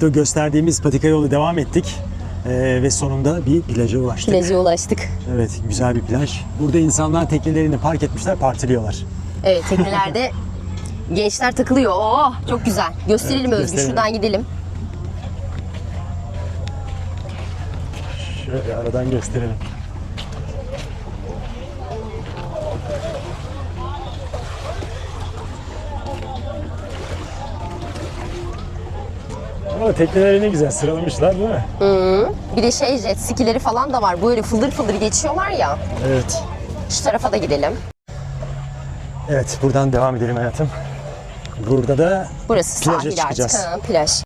O gösterdiğimiz patika yolu devam ettik ve sonunda bir plaja ulaştık. Plaja ulaştık. Evet, güzel bir plaj. Burada insanlar teknelerini park etmişler, partiliyorlar. Evet, teknelerde gençler takılıyor. Oo, çok güzel. Gösterelim Evet, Özgür, gösterelim. şuradan gidelim. Şöyle aradan gösterelim. Ama tekneleri ne güzel sıralamışlar değil mi? Bir de jet skileri falan da var. Böyle fıldır fıldır geçiyorlar ya. Evet. Şu tarafa da gidelim. Evet, buradan devam edelim hayatım. Burada da Burası plaja sahil çıkacağız. artık. Ha, plaj.